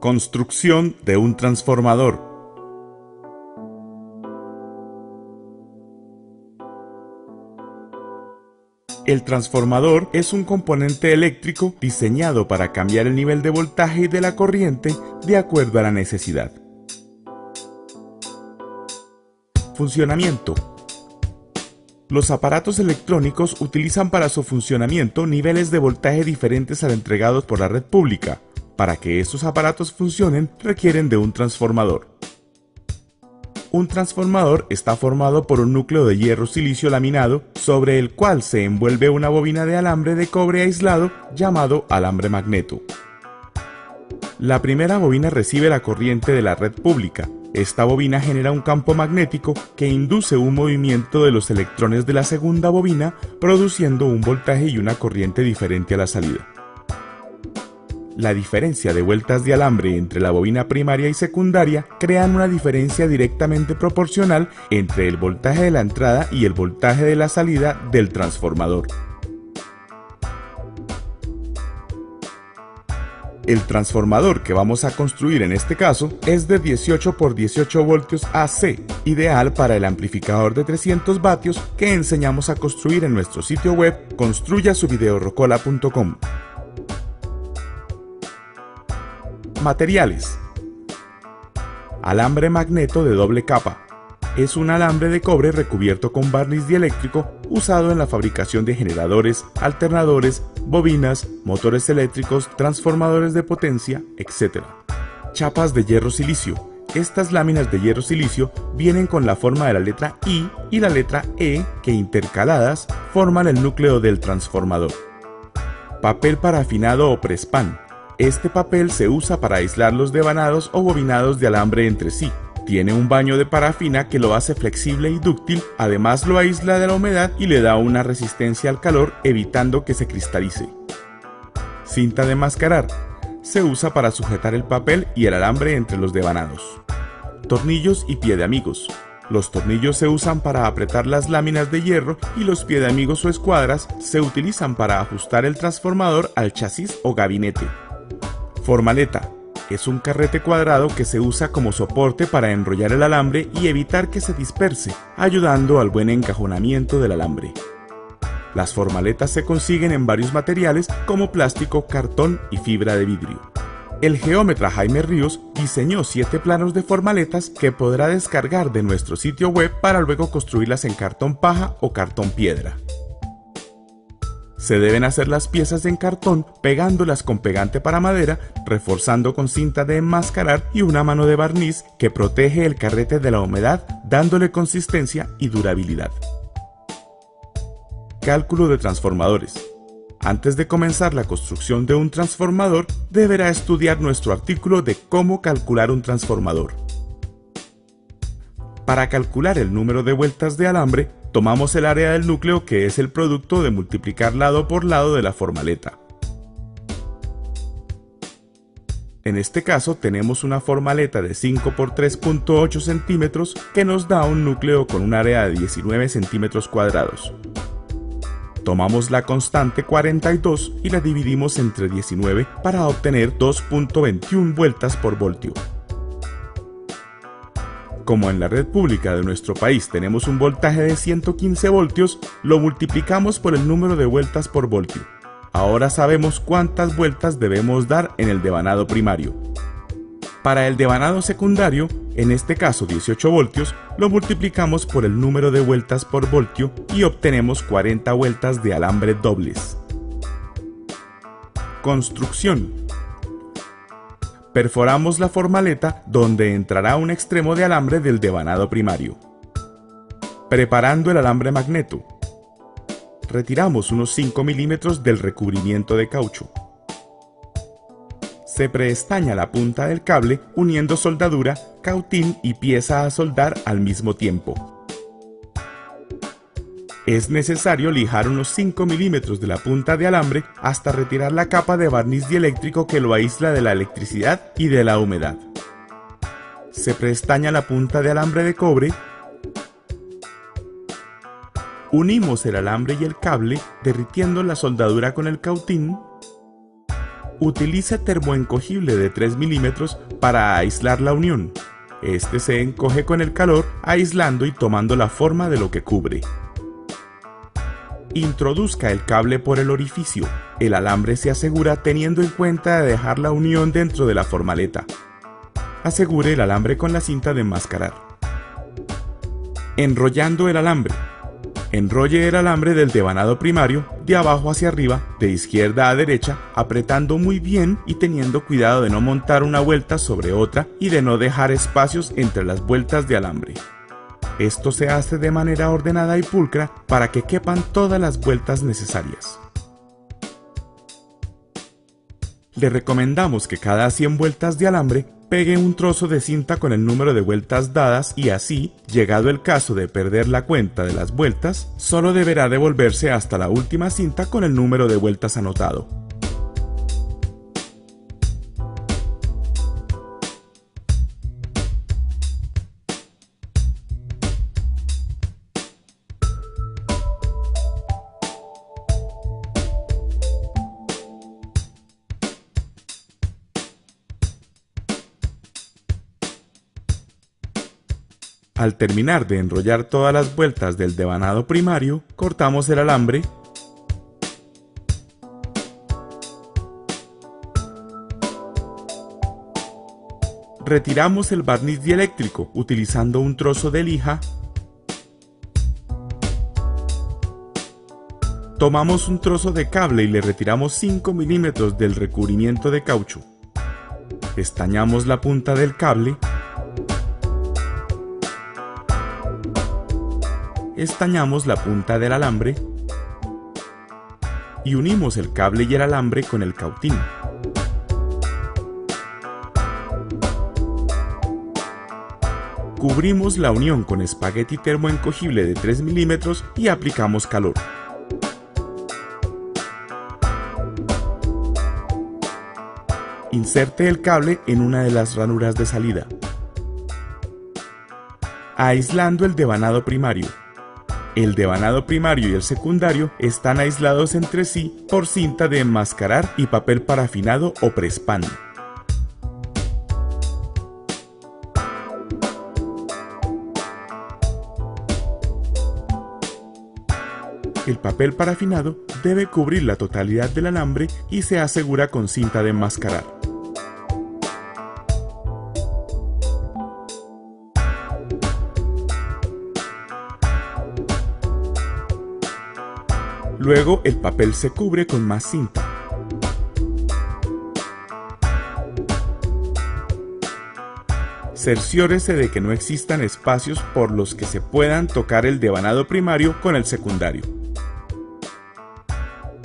Construcción de un transformador. El transformador es un componente eléctrico diseñado para cambiar el nivel de voltaje y de la corriente de acuerdo a la necesidad. Funcionamiento. Los aparatos electrónicos utilizan para su funcionamiento niveles de voltaje diferentes a los entregados por la red pública. Para que estos aparatos funcionen, requieren de un transformador. Un transformador está formado por un núcleo de hierro silicio laminado sobre el cual se envuelve una bobina de alambre de cobre aislado llamado alambre magneto. La primera bobina recibe la corriente de la red pública. Esta bobina genera un campo magnético que induce un movimiento de los electrones de la segunda bobina, produciendo un voltaje y una corriente diferente a la salida. La diferencia de vueltas de alambre entre la bobina primaria y secundaria crean una diferencia directamente proporcional entre el voltaje de la entrada y el voltaje de la salida del transformador. El transformador que vamos a construir en este caso es de 18 por 18 voltios AC, ideal para el amplificador de 300 vatios que enseñamos a construir en nuestro sitio web construyasuvideorocola.com. Materiales. Alambre magneto de doble capa. Es un alambre de cobre recubierto con barniz dieléctrico usado en la fabricación de generadores, alternadores, bobinas, motores eléctricos, transformadores de potencia, etc. Chapas de hierro silicio. Estas láminas de hierro silicio vienen con la forma de la letra I y la letra E que intercaladas forman el núcleo del transformador. Papel parafinado o presspan. Este papel se usa para aislar los devanados o bobinados de alambre entre sí. Tiene un baño de parafina que lo hace flexible y dúctil, además lo aísla de la humedad y le da una resistencia al calor, evitando que se cristalice. Cinta de mascarar. Se usa para sujetar el papel y el alambre entre los devanados. Tornillos y pie de amigos. Los tornillos se usan para apretar las láminas de hierro y los pie de amigos o escuadras se utilizan para ajustar el transformador al chasis o gabinete. Formaleta. Es un carrete cuadrado que se usa como soporte para enrollar el alambre y evitar que se disperse, ayudando al buen encajonamiento del alambre. Las formaletas se consiguen en varios materiales como plástico, cartón y fibra de vidrio. El geómetra Jaime Ríos diseñó 7 planos de formaletas que podrá descargar de nuestro sitio web para luego construirlas en cartón paja o cartón piedra. Se deben hacer las piezas en cartón pegándolas con pegante para madera, reforzando con cinta de enmascarar y una mano de barniz que protege el carrete de la humedad, dándole consistencia y durabilidad. Cálculo de transformadores. Antes de comenzar la construcción de un transformador, deberá estudiar nuestro artículo de cómo calcular un transformador. Para calcular el número de vueltas de alambre, tomamos el área del núcleo, que es el producto de multiplicar lado por lado de la formaleta. En este caso tenemos una formaleta de 5 por 3.8 centímetros que nos da un núcleo con un área de 19 centímetros cuadrados. Tomamos la constante 42 y la dividimos entre 19 para obtener 2.21 vueltas por voltio. Como en la red pública de nuestro país tenemos un voltaje de 115 voltios, lo multiplicamos por el número de vueltas por voltio. Ahora sabemos cuántas vueltas debemos dar en el devanado primario. Para el devanado secundario, en este caso 18 voltios, lo multiplicamos por el número de vueltas por voltio y obtenemos 40 vueltas de alambre dobles. Construcción. Perforamos la formaleta donde entrará un extremo de alambre del devanado primario. Preparando el alambre magneto. Retiramos unos 5 milímetros del recubrimiento de caucho. Se preestaña la punta del cable uniendo soldadura, cautín y pieza a soldar al mismo tiempo. Es necesario lijar unos 5 milímetros de la punta de alambre hasta retirar la capa de barniz dieléctrico que lo aísla de la electricidad y de la humedad. Se preestaña la punta de alambre de cobre. Unimos el alambre y el cable derritiendo la soldadura con el cautín. Utilice termoencogible de 3 milímetros para aislar la unión. Este se encoge con el calor, aislando y tomando la forma de lo que cubre. Introduzca el cable por el orificio. El alambre se asegura teniendo en cuenta de dejar la unión dentro de la formaleta. Asegure el alambre con la cinta de enmascarar. Enrollando el alambre. Enrolle el alambre del devanado primario de abajo hacia arriba, de izquierda a derecha, apretando muy bien y teniendo cuidado de no montar una vuelta sobre otra y de no dejar espacios entre las vueltas de alambre. Esto se hace de manera ordenada y pulcra para que quepan todas las vueltas necesarias. Le recomendamos que cada 100 vueltas de alambre pegue un trozo de cinta con el número de vueltas dadas y así, llegado el caso de perder la cuenta de las vueltas, solo deberá devolverse hasta la última cinta con el número de vueltas anotado. Al terminar de enrollar todas las vueltas del devanado primario, cortamos el alambre retiramos el barniz dieléctrico utilizando un trozo de lija. Tomamos un trozo de cable y le retiramos 5 milímetros del recubrimiento de caucho. Estañamos la punta del cable. Estañamos la punta del alambre y unimos el cable y el alambre con el cautín. Cubrimos la unión con espagueti termoencogible de 3 milímetros y aplicamos calor. Inserte el cable en una de las ranuras de salida. Aislando el devanado primario. El devanado primario y el secundario están aislados entre sí por cinta de enmascarar y papel parafinado o presspan. El papel parafinado debe cubrir la totalidad del alambre y se asegura con cinta de enmascarar. Luego el papel se cubre con más cinta. Cerciórese de que no existan espacios por los que se puedan tocar el devanado primario con el secundario.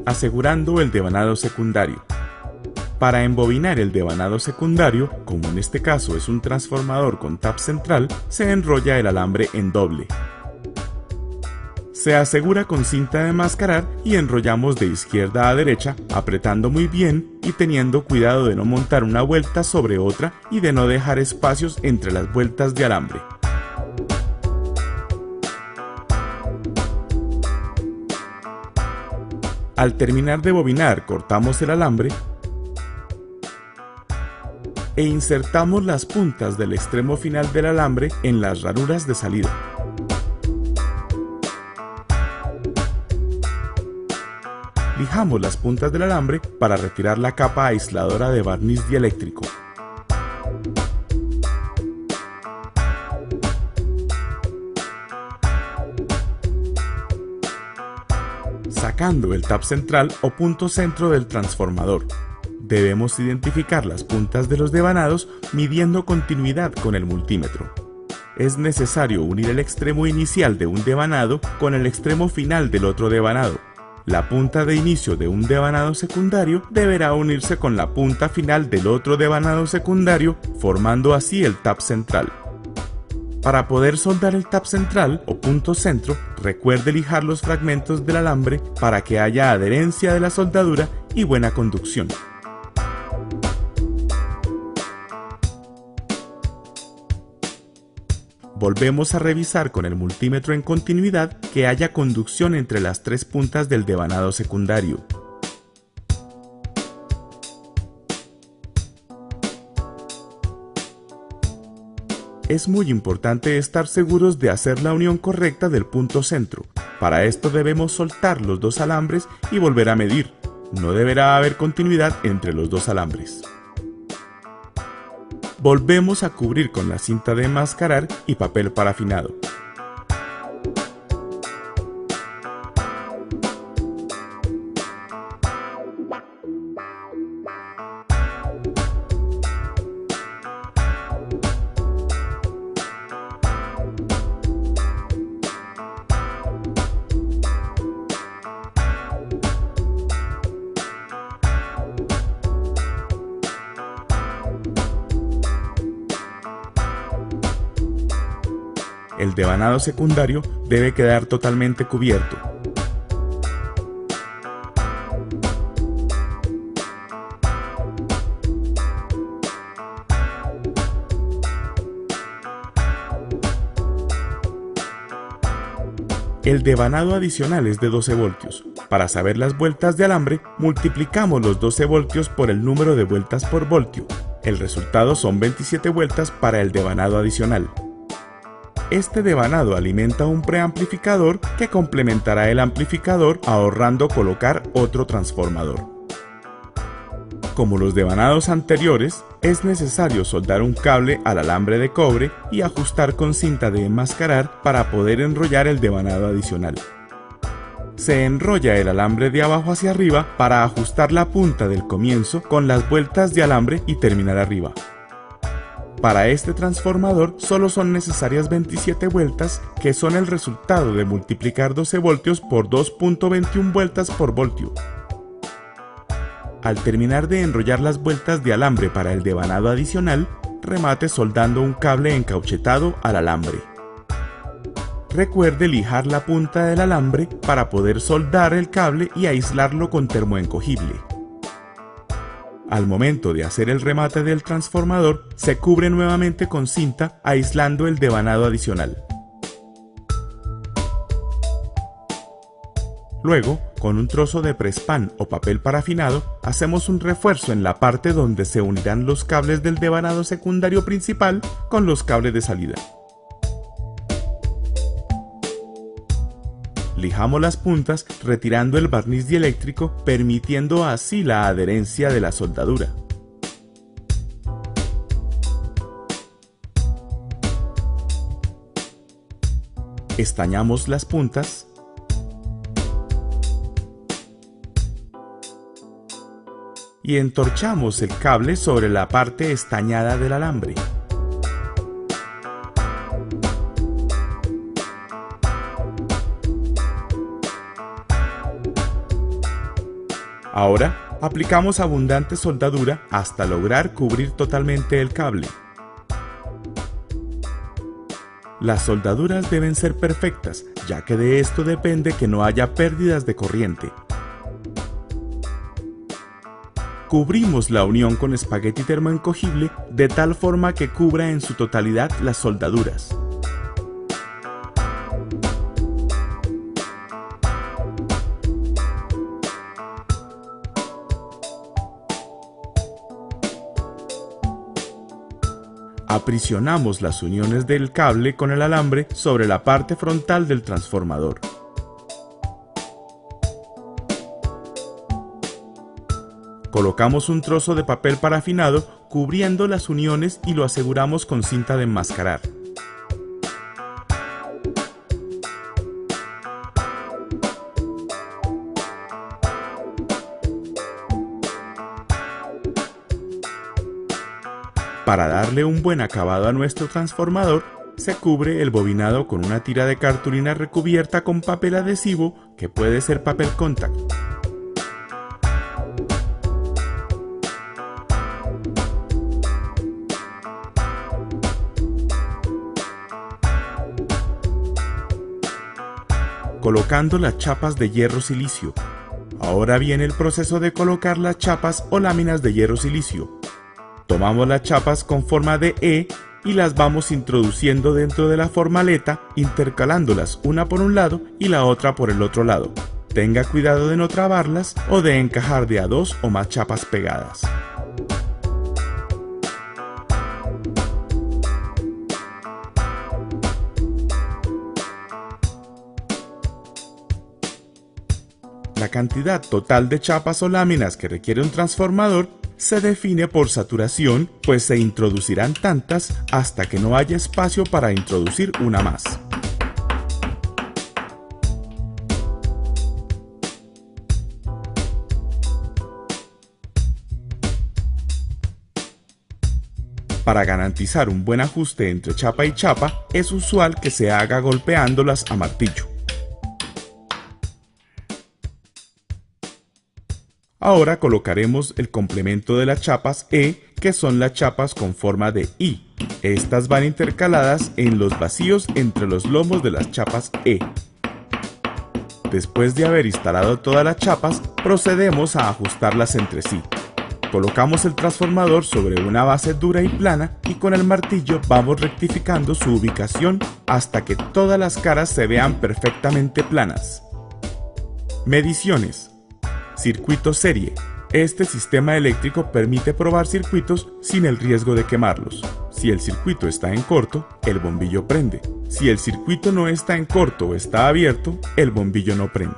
Asegurando el devanado secundario. Para embobinar el devanado secundario, como en este caso es un transformador con tap central, se enrolla el alambre en doble. Se asegura con cinta de enmascarar y enrollamos de izquierda a derecha, apretando muy bien y teniendo cuidado de no montar una vuelta sobre otra y de no dejar espacios entre las vueltas de alambre. Al terminar de bobinar, cortamos el alambre e insertamos las puntas del extremo final del alambre en las ranuras de salida. Lijamos las puntas del alambre para retirar la capa aisladora de barniz dieléctrico. Sacando el tap central o punto centro del transformador. Debemos identificar las puntas de los devanados midiendo continuidad con el multímetro. Es necesario unir el extremo inicial de un devanado con el extremo final del otro devanado. La punta de inicio de un devanado secundario deberá unirse con la punta final del otro devanado secundario, formando así el tap central. Para poder soldar el tap central o punto centro, recuerde lijar los fragmentos del alambre para que haya adherencia de la soldadura y buena conducción. Volvemos a revisar con el multímetro en continuidad que haya conducción entre las tres puntas del devanado secundario. Es muy importante estar seguros de hacer la unión correcta del punto centro. Para esto debemos soltar los dos alambres y volver a medir. No deberá haber continuidad entre los dos alambres. Volvemos a cubrir con la cinta de enmascarar y papel parafinado. El devanado secundario debe quedar totalmente cubierto. El devanado adicional es de 12 voltios. Para saber las vueltas de alambre, multiplicamos los 12 voltios por el número de vueltas por voltio. El resultado son 27 vueltas para el devanado adicional. Este devanado alimenta un preamplificador que complementará el amplificador ahorrando colocar otro transformador. Como los devanados anteriores, es necesario soldar un cable al alambre de cobre y ajustar con cinta de enmascarar para poder enrollar el devanado adicional. Se enrolla el alambre de abajo hacia arriba para ajustar la punta del comienzo con las vueltas de alambre y terminar arriba. Para este transformador solo son necesarias 27 vueltas, que son el resultado de multiplicar 12 voltios por 2.21 vueltas por voltio. Al terminar de enrollar las vueltas de alambre para el devanado adicional, remate soldando un cable encauchetado al alambre. Recuerde lijar la punta del alambre para poder soldar el cable y aislarlo con termoencogible. Al momento de hacer el remate del transformador, se cubre nuevamente con cinta, aislando el devanado adicional. Luego, con un trozo de prespan o papel parafinado, hacemos un refuerzo en la parte donde se unirán los cables del devanado secundario principal con los cables de salida. Lijamos las puntas retirando el barniz dieléctrico, permitiendo así la adherencia de la soldadura. Estañamos las puntas y entorchamos el cable sobre la parte estañada del alambre. Ahora, aplicamos abundante soldadura hasta lograr cubrir totalmente el cable. Las soldaduras deben ser perfectas, ya que de esto depende que no haya pérdidas de corriente. Cubrimos la unión con espagueti termoencogible de tal forma que cubra en su totalidad las soldaduras. Aprisionamos las uniones del cable con el alambre sobre la parte frontal del transformador. Colocamos un trozo de papel parafinado cubriendo las uniones y lo aseguramos con cinta de enmascarar. Para darle un buen acabado a nuestro transformador, se cubre el bobinado con una tira de cartulina recubierta con papel adhesivo, que puede ser papel contact. Colocando las chapas de hierro silicio. Ahora viene el proceso de colocar las chapas o láminas de hierro silicio. Tomamos las chapas con forma de E y las vamos introduciendo dentro de la formaleta, intercalándolas una por un lado y la otra por el otro lado. Tenga cuidado de no trabarlas o de encajar de a dos o más chapas pegadas. La cantidad total de chapas o láminas que requiere un transformador se define por saturación, pues se introducirán tantas hasta que no haya espacio para introducir una más. Para garantizar un buen ajuste entre chapa y chapa, es usual que se haga golpeándolas a martillo. Ahora colocaremos el complemento de las chapas E, que son las chapas con forma de I. Estas van intercaladas en los vacíos entre los lomos de las chapas E. Después de haber instalado todas las chapas, procedemos a ajustarlas entre sí. Colocamos el transformador sobre una base dura y plana y con el martillo vamos rectificando su ubicación hasta que todas las caras se vean perfectamente planas. Mediciones. Circuito serie. Este sistema eléctrico permite probar circuitos sin el riesgo de quemarlos. Si el circuito está en corto, el bombillo prende. Si el circuito no está en corto o está abierto, el bombillo no prende.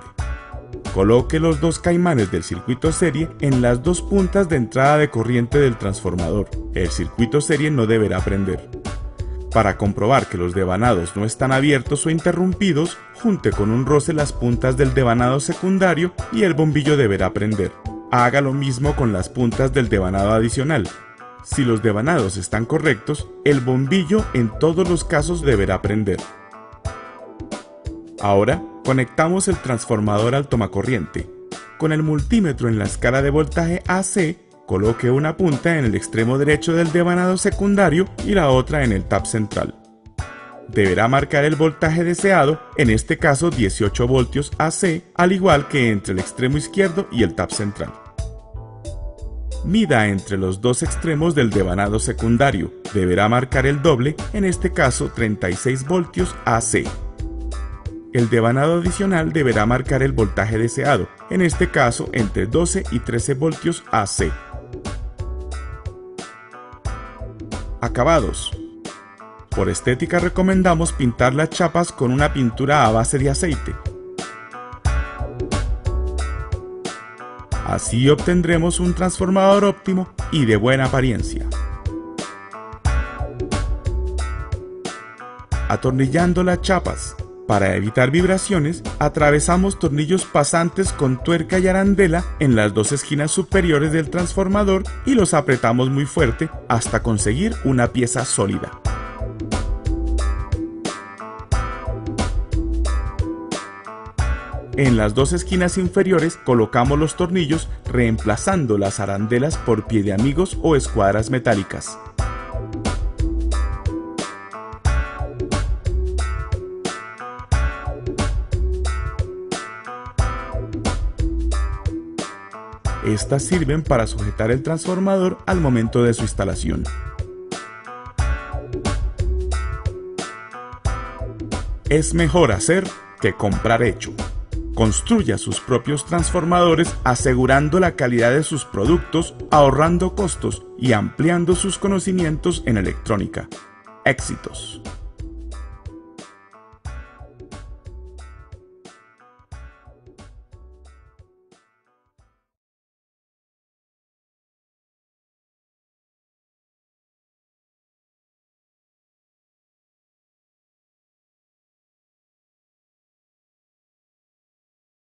Coloque los dos caimanes del circuito serie en las dos puntas de entrada de corriente del transformador. El circuito serie no deberá prender. Para comprobar que los devanados no están abiertos o interrumpidos, junte con un roce las puntas del devanado secundario y el bombillo deberá prender. Haga lo mismo con las puntas del devanado adicional. Si los devanados están correctos, el bombillo en todos los casos deberá prender. Ahora, conectamos el transformador al tomacorriente. Con el multímetro en la escala de voltaje AC, coloque una punta en el extremo derecho del devanado secundario y la otra en el tap central. Deberá marcar el voltaje deseado, en este caso 18 voltios AC, al igual que entre el extremo izquierdo y el tap central. Mida entre los dos extremos del devanado secundario. Deberá marcar el doble, en este caso 36 voltios AC. El devanado adicional deberá marcar el voltaje deseado, en este caso entre 12 y 13 voltios AC. Acabados. Por estética recomendamos pintar las chapas con una pintura a base de aceite. Así obtendremos un transformador óptimo y de buena apariencia. Atornillando las chapas. Para evitar vibraciones, atravesamos tornillos pasantes con tuerca y arandela en las dos esquinas superiores del transformador y los apretamos muy fuerte hasta conseguir una pieza sólida. En las dos esquinas inferiores colocamos los tornillos reemplazando las arandelas por piedeamigos o escuadras metálicas. Estas sirven para sujetar el transformador al momento de su instalación. Es mejor hacer que comprar hecho. Construya sus propios transformadores asegurando la calidad de sus productos, ahorrando costos y ampliando sus conocimientos en electrónica. ¡Éxitos!